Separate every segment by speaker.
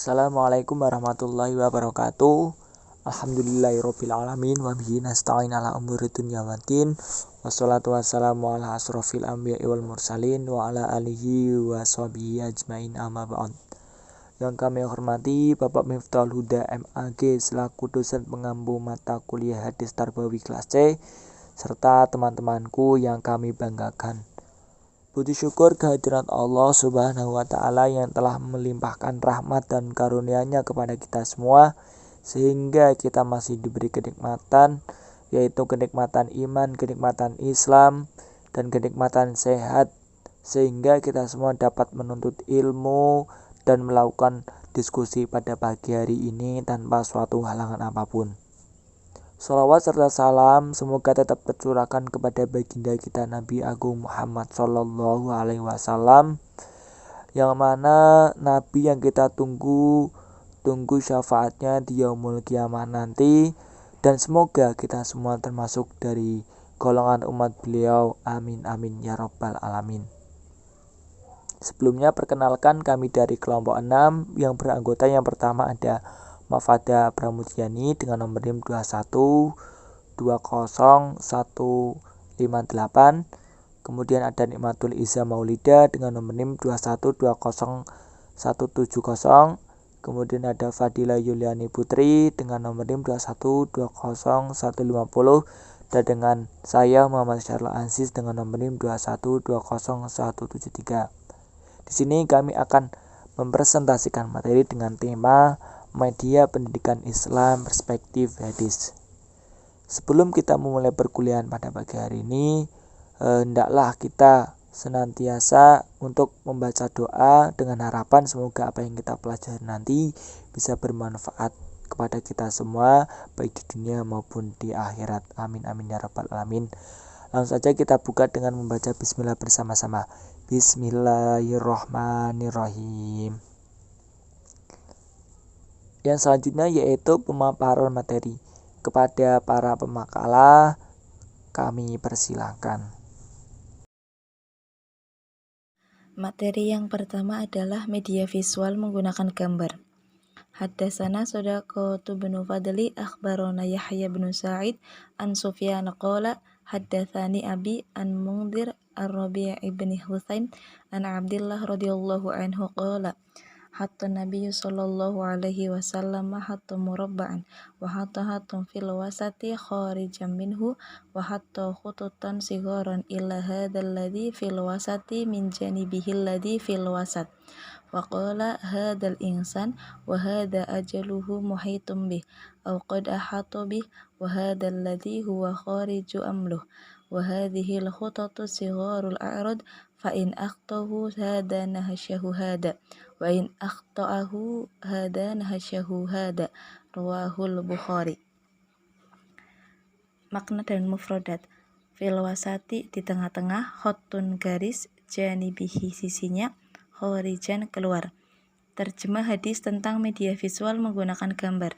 Speaker 1: Assalamualaikum warahmatullahi wabarakatuh. Alhamdulillahirabbil alamin wa bihi nasta'in ala umuri dunya waddin. Wassalatu wassalamu ala asrofil anbiya'i wal mursalin wa ala alihi wa sahbihi ajmain amma ba'd. Yang kami hormati Bapak Miftahul Huda MAG selaku dosen pengampu mata kuliah hadis tarbawi kelas C serta teman-temanku yang kami banggakan. Puji syukur kehadiran Allah Subhanahu wa Ta'ala yang telah melimpahkan rahmat dan karunia-Nya kepada kita semua, sehingga kita masih diberi kenikmatan, yaitu kenikmatan iman, kenikmatan Islam, dan kenikmatan sehat, sehingga kita semua dapat menuntut ilmu dan melakukan diskusi pada pagi hari ini tanpa suatu halangan apapun. Shalawat serta salam semoga tetap tercurahkan kepada baginda kita Nabi Agung Muhammad Sallallahu Alaihi Wasallam, yang mana Nabi yang kita tunggu syafaatnya di yaumul kiamah nanti, dan semoga kita semua termasuk dari golongan umat beliau. Amin amin ya rabbal alamin. Sebelumnya perkenalkan kami dari kelompok 6 yang beranggota yang pertama ada Mafada Pramudyani dengan nomor NIM 21200158. Kemudian ada Nikmatul Iza Maulida dengan nomor NIM 21200170. Kemudian ada Fadila Yuliani Putri dengan nomor NIM 21200150, dan dengan saya Muhammad Syarul Aziz dengan nomor NIM 21200173. Di sini kami akan mempresentasikan materi dengan tema Media Pendidikan Islam Perspektif Hadis. Sebelum kita memulai perkuliahan pada pagi hari ini, hendaklah kita senantiasa untuk membaca doa dengan harapan semoga apa yang kita pelajari nanti bisa bermanfaat kepada kita semua, baik di dunia maupun di akhirat. Amin amin ya rabbal alamin. Langsung saja kita buka dengan membaca bismillah bersama-sama. Bismillahirrahmanirrahim. Yang selanjutnya yaitu pemaparan materi. Kepada para pemakalah kami persilahkan.
Speaker 2: Materi yang pertama adalah media visual menggunakan gambar. Haddatsana Shadaqatu bin Fadli akhbarana Yahya bin Sa'id an Sufyan qala haddatsani abi an Mundhir ar-Rabi' ibn Husain an Abdullah radhiyallahu anhu qala hatta Nabi sallallahu alaihi wasallam hatta murabba'an wa hatta fil wasati kharijan minhu wa hatta khututan sigaran illa hadzal ladzi fil wasati min janibihi alladzi fil wasat wa qala hadzal insan wa hadza ajaluhu muhitum bih aw qad ahata bih wa hadzal ladzi huwa khariju amluh wa hadhihi al khutatu sigarul a'rad fa in akhtahu hadza nahasyahu hadza wa in akhta'ahu hadza nahasyahu hadza rawahul Bukhari. Makna dan mufradat. Fil wasati di tengah-tengah, khotun garis, janibihi sisinya, kharijan keluar. Terjemah hadis tentang media visual menggunakan gambar.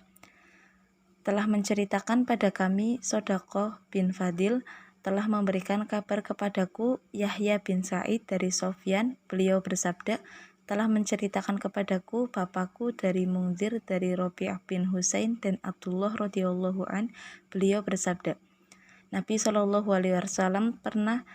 Speaker 2: Telah menceritakan pada kami Shadaqah bin Fadil, telah memberikan kabar kepadaku Yahya bin Sa'id dari Sofyan, beliau bersabda, telah menceritakan kepadaku bapakku dari Mundhir dari Rabi' bin Husain dan Abdullah radhiyallahu an, beliau bersabda, Nabi Shallallahu alaihi wasallam pernah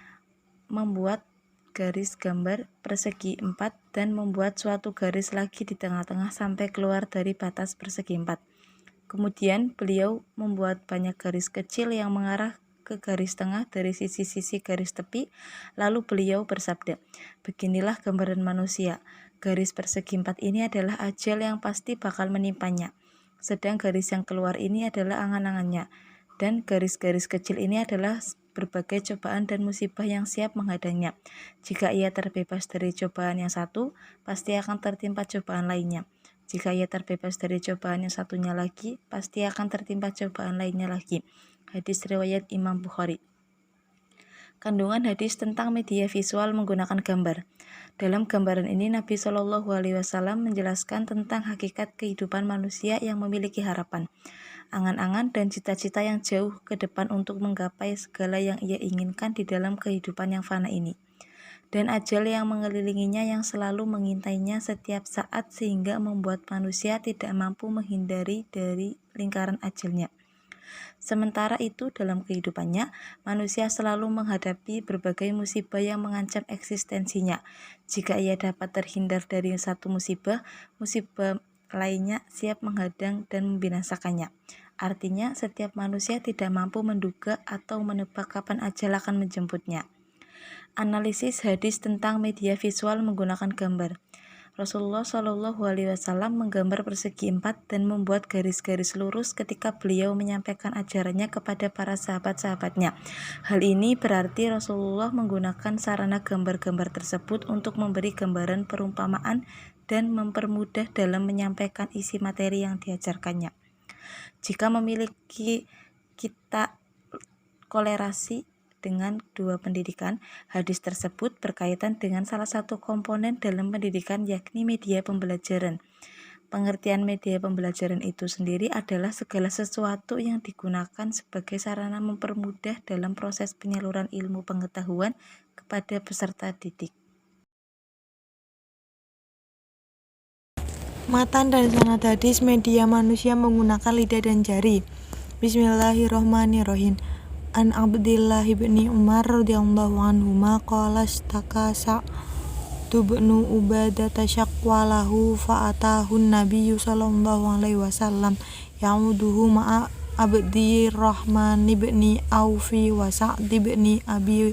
Speaker 2: membuat garis gambar persegi 4 dan membuat suatu garis lagi di tengah-tengah sampai keluar dari batas persegi 4. Kemudian beliau membuat banyak garis kecil yang mengarah ke garis tengah dari sisi-sisi garis tepi, lalu beliau bersabda, beginilah gambaran manusia, garis persegi 4 ini adalah ajal yang pasti bakal menimpanya, sedang garis yang keluar ini adalah angan-angannya, dan garis-garis kecil ini adalah berbagai cobaan dan musibah yang siap menghadangnya. Jika ia terbebas dari cobaan yang satu, pasti akan tertimpa cobaan lainnya. Jika ia terbebas dari cobaan yang satunya lagi, pasti akan tertimpa cobaan lainnya lagi. Hadis riwayat Imam Bukhari. Kandungan hadis tentang media visual menggunakan gambar. Dalam gambaran ini Nabi Shallallahu alaihi wasallam menjelaskan tentang hakikat kehidupan manusia yang memiliki harapan, angan-angan dan cita-cita yang jauh ke depan untuk menggapai segala yang ia inginkan di dalam kehidupan yang fana ini. dan ajal yang mengelilinginya yang selalu mengintainya setiap saat sehingga membuat manusia tidak mampu menghindari dari lingkaran ajalnya. Sementara itu, dalam kehidupannya, manusia selalu menghadapi berbagai musibah yang mengancam eksistensinya. Jika ia dapat terhindar dari satu musibah, musibah lainnya siap menghadang dan membinasakannya. Artinya, setiap manusia tidak mampu menduga atau menebak kapan ajal akan menjemputnya. Analisis hadis tentang media visual menggunakan gambar. Rasulullah Shallallahu Alaihi Wasallam menggambar persegi 4 dan membuat garis-garis lurus ketika beliau menyampaikan ajarannya kepada para sahabat-sahabatnya. Hal ini berarti Rasulullah menggunakan sarana gambar-gambar tersebut untuk memberi gambaran perumpamaan dan mempermudah dalam menyampaikan isi materi yang diajarkannya. Jika memiliki kita kolerasi dengan dua pendidikan, hadis tersebut berkaitan dengan salah satu komponen dalam pendidikan, yakni media pembelajaran. Pengertian media pembelajaran itu sendiri adalah segala sesuatu yang digunakan sebagai sarana mempermudah dalam proses penyaluran ilmu pengetahuan kepada peserta didik.
Speaker 3: Matan dan sanad hadis media manusia menggunakan lidah dan jari. Bismillahirrohmanirrohim. An Abdillah bin Umar radhiyallahu anhuma qala istaka Sa'du bin Ubadah tasyaqwalahu fa'atahun nabiyyu sallallahu alaihi wasallam ya'uduhu ma'a Abdirrahman bin Aufi wa Sa'd bin Abi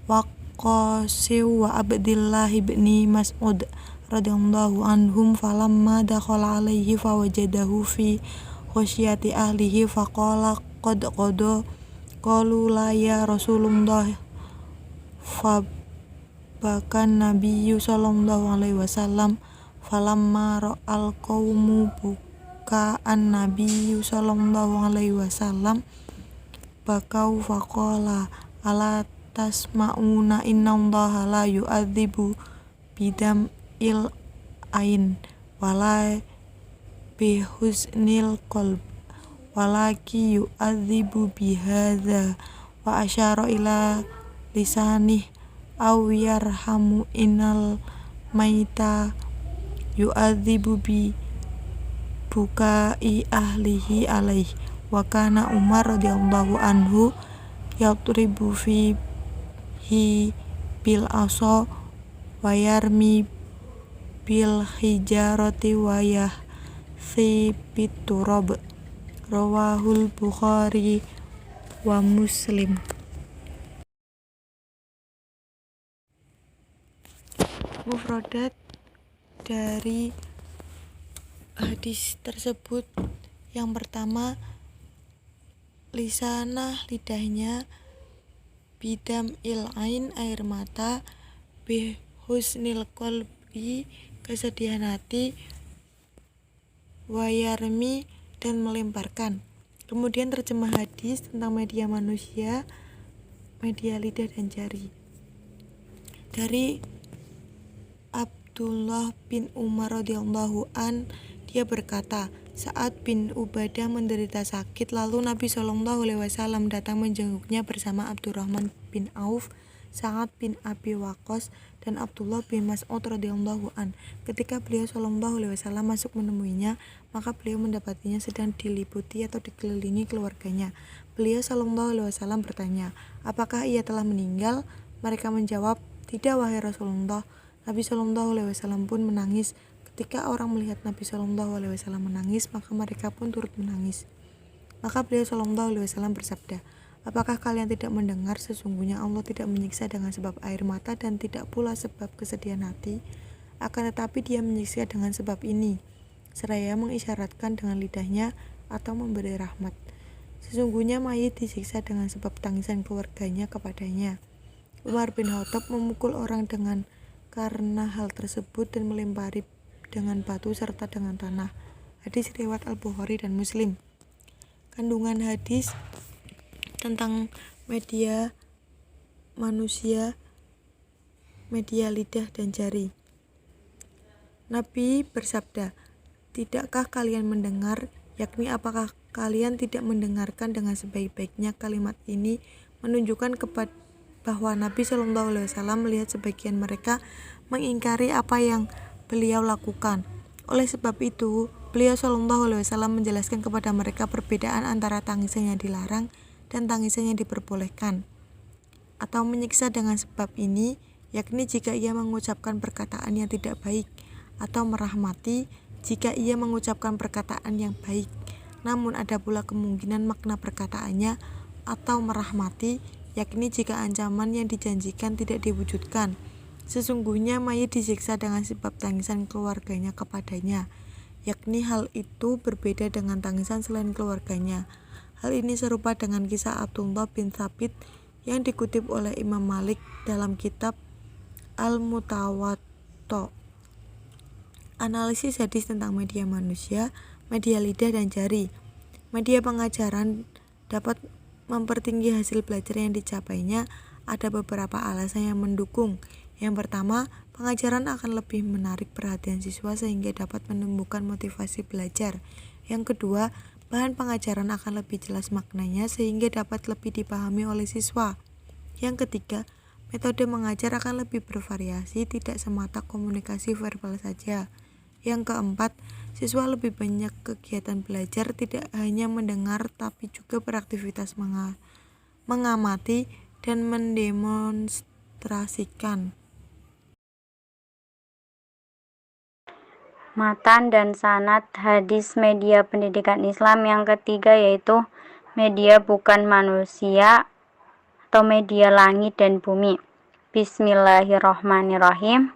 Speaker 3: Waqqas wa Abdillah bin Mas'ud radhiyallahu anhum falamma dakhala alaihi fawajadahu fi khusyati ahlihi faqala qad qada qalu la ya Rasulullah fabakan nabiyyu sallallahu alaihi wasallam falamma ra'al qaumu bukaan nabiyyu sallallahu alaihi wasallam bakau faqala ala tasma'una innallaha la yu'adzibu bidam il ain wala bihusnil qalb walaki yu'adzibu bihadza wa asyara ila lisanih aw yarhamu innal maita yu'adzibu bi bukai ahlihi alaih. Wa kana Umar radhiyallahu anhu yatribu fihi bil asa wa yarmi bil hijarati wa yahsi biturab. Rawahul Bukhari wa Muslim. Mufradat dari hadis tersebut, yang pertama, lisanah lidahnya, bidam il ain air mata, bihusnil qalbi kesedihan hati, wayarmi dan melemparkan. Kemudian terjemah hadis tentang media manusia, media lidah dan jari. Dari Abdullah bin Umar radhiyallahu an, dia berkata, saat bin Ubadah menderita sakit, lalu Nabi Shallallahu alaihi wasallam datang menjenguknya bersama Abdurrahman bin Auf, Sa'ad bin Abi Waqqas, dan Abdullah bin Mas'ud radhiyallahu an. Ketika beliau Shallallahu alaihi wasallam masuk menemuinya, maka beliau mendapatinya sedang diliputi atau dikelilingi keluarganya. Beliau Shallallahu alaihi wasallam bertanya, apakah ia telah meninggal? Mereka menjawab, tidak wahai Rasulullah. Nabi Shallallahu alaihi wasallam pun menangis. Ketika orang melihat Nabi Shallallahu alaihi wasallam menangis, maka mereka pun turut menangis. Maka beliau Shallallahu alaihi wasallam bersabda, apakah kalian tidak mendengar sesungguhnya Allah tidak menyiksa dengan sebab air mata dan tidak pula sebab kesedihan hati, akan tetapi Dia menyiksa dengan sebab ini, seraya mengisyaratkan dengan lidahnya atau memberi rahmat. Sesungguhnya mayit disiksa dengan sebab tangisan keluarganya kepadanya. Umar bin Khattab memukul orang karena hal tersebut dan melempari dengan batu serta dengan tanah. Hadis riwayat Al-Bukhari dan Muslim. Kandungan hadis tentang media manusia, media lidah dan jari. Nabi bersabda, tidakkah kalian mendengar, yakni apakah kalian tidak mendengarkan dengan sebaik-baiknya? Kalimat ini menunjukkan kepada bahwa Nabi Shallallahu Alaihi Wasallam melihat sebagian mereka mengingkari apa yang beliau lakukan. Oleh sebab itu, beliau Shallallahu Alaihi Wasallam menjelaskan kepada mereka perbedaan antara tangisan yang dilarang dan tangisan yang diperbolehkan, atau menyiksa dengan sebab ini, yakni jika ia mengucapkan perkataan yang tidak baik, atau merahmati jika ia mengucapkan perkataan yang baik. Namun ada pula kemungkinan makna perkataannya atau merahmati, yakni jika ancaman yang dijanjikan tidak diwujudkan. Sesungguhnya mayit disiksa dengan sebab tangisan keluarganya kepadanya, yakni hal itu berbeda dengan tangisan selain keluarganya. Hal ini serupa dengan kisah Abdullah bin Thabit yang dikutip oleh Imam Malik dalam kitab Al-Mutawatta. Analisis hadis tentang media manusia, media lidah dan jari. Media pengajaran dapat mempertinggi hasil belajar yang dicapainya. Ada beberapa alasan yang mendukung. Yang pertama, pengajaran akan lebih menarik perhatian siswa sehingga dapat menumbuhkan motivasi belajar. Yang kedua, bahan pengajaran akan lebih jelas maknanya sehingga dapat lebih dipahami oleh siswa. Yang ketiga, metode mengajar akan lebih bervariasi, tidak semata komunikasi verbal saja. Yang keempat, siswa lebih banyak kegiatan belajar, tidak hanya mendengar tapi juga beraktivitas mengamati dan mendemonstrasikan.
Speaker 4: Matan dan sanad hadis media pendidikan Islam yang ketiga yaitu media bukan manusia atau media langit dan bumi. Bismillahirrahmanirrahim.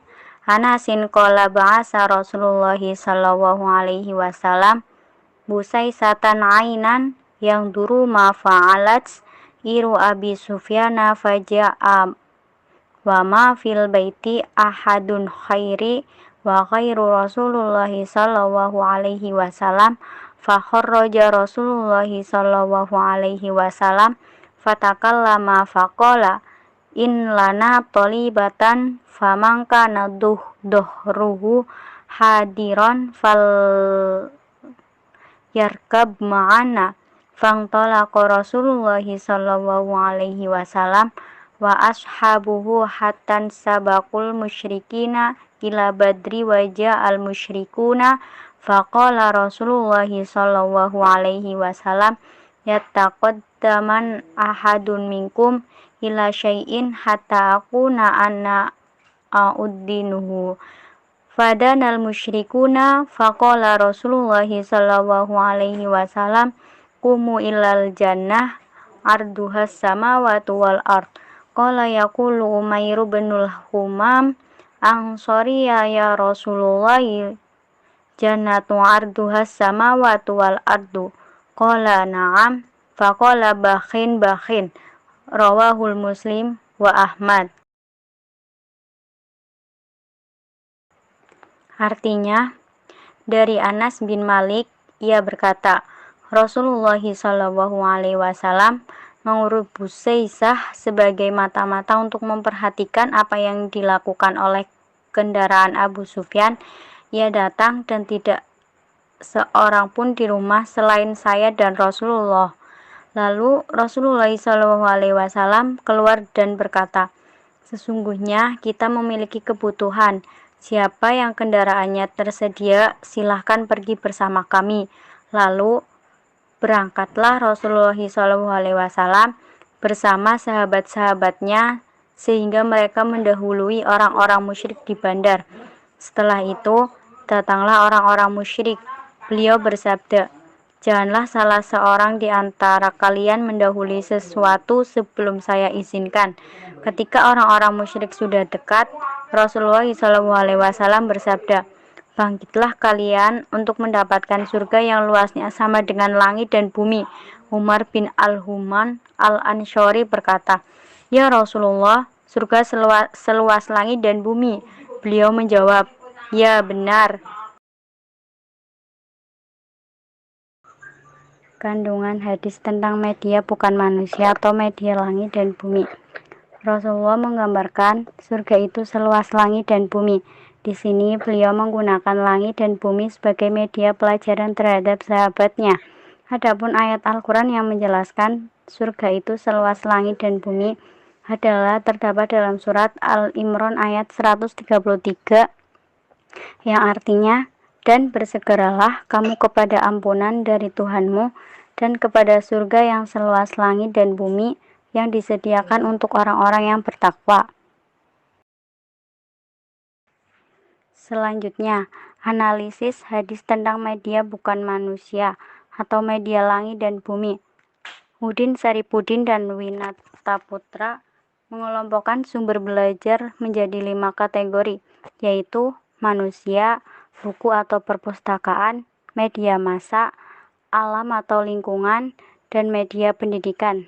Speaker 4: Anasin qala ba'asa Rasulullah sallallahu alaihi wasallam busaisatan ainan yang duru ma fa'alat iru Abi Sufyana faja'a wa ma fil baiti ahadun khairi wa khairu Rasulullah sallallahu alaihi wasallam fa kharraja Rasulullah sallallahu alaihi wasallam fatakallama faqala in lana talibatan famangka dohruhu hadiron fal yarkab ma'ana fangtalaqa Rasulullah sallallahu alaihi wasallam wa ashabuhu hatan sabakul musyrikina ila badri waja al musyrikuna faqala Rasulullah sallallahu alaihi wasallam yattaqaddaman ahadun minkum ila syai'in hatta akuna anna a'uddinuhu fadanal musyrikuna faqala Rasulullah sallallahu alaihi wasallam kumu ilal jannah arduhas samawati wal ard qala yaqulu Umairu binul Humam ansoriya ya Rasulullah jannatu arduhas samawati wal ardu qala na'am faqala bakhin rawahul Muslim wa Ahmad. Artinya, dari Anas bin Malik, ia berkata, Rasulullah sallallahu alaihi wasallam mengurup Busaisah sebagai mata-mata untuk memperhatikan apa yang dilakukan oleh kendaraan Abu Sufyan. Ia datang dan tidak seorang pun di rumah selain saya dan Rasulullah. Lalu Rasulullah SAW keluar dan berkata, sesungguhnya kita memiliki kebutuhan. Siapa yang kendaraannya tersedia, silahkan pergi bersama kami. Lalu berangkatlah Rasulullah SAW bersama sahabat-sahabatnya sehingga mereka mendahului orang-orang musyrik di bandar. Setelah itu, datanglah orang-orang musyrik. Beliau bersabda, janganlah salah seorang di antara kalian mendahului sesuatu sebelum saya izinkan. Ketika orang-orang musyrik sudah dekat, Rasulullah SAW bersabda, bangkitlah kalian untuk mendapatkan surga yang luasnya sama dengan langit dan bumi. Umar bin Al-Human Al-Anshori berkata, ya Rasulullah, surga seluas langit dan bumi. Beliau menjawab, ya benar. Kandungan hadis tentang media bukan manusia atau media langit dan bumi. Rasulullah menggambarkan surga itu seluas langit dan bumi. Di sini beliau menggunakan langit dan bumi sebagai media pelajaran terhadap sahabatnya. Adapun ayat Al-Quran yang menjelaskan surga itu seluas langit dan bumi adalah terdapat dalam surat Al-Imran ayat 133 yang artinya, dan bersegeralah kamu kepada ampunan dari Tuhanmu dan kepada surga yang seluas langit dan bumi yang disediakan untuk orang-orang yang bertakwa. Selanjutnya, analisis hadis tentang media bukan manusia atau media langit dan bumi. Udin Saripudin dan Winata Putra mengelompokkan sumber belajar menjadi 5 kategori, yaitu manusia, buku atau perpustakaan, media massa, alam atau lingkungan, dan media pendidikan.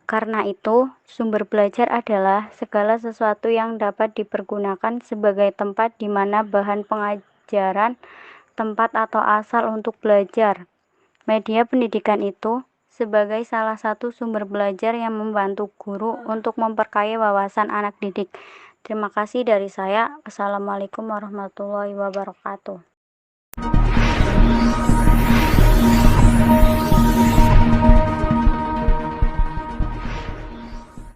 Speaker 4: Karena itu, sumber belajar adalah segala sesuatu yang dapat dipergunakan sebagai tempat di mana bahan pengajaran, tempat atau asal untuk belajar. Media pendidikan itu sebagai salah satu sumber belajar yang membantu guru untuk memperkaya wawasan anak didik. Terima kasih dari saya. Assalamualaikum warahmatullahi wabarakatuh.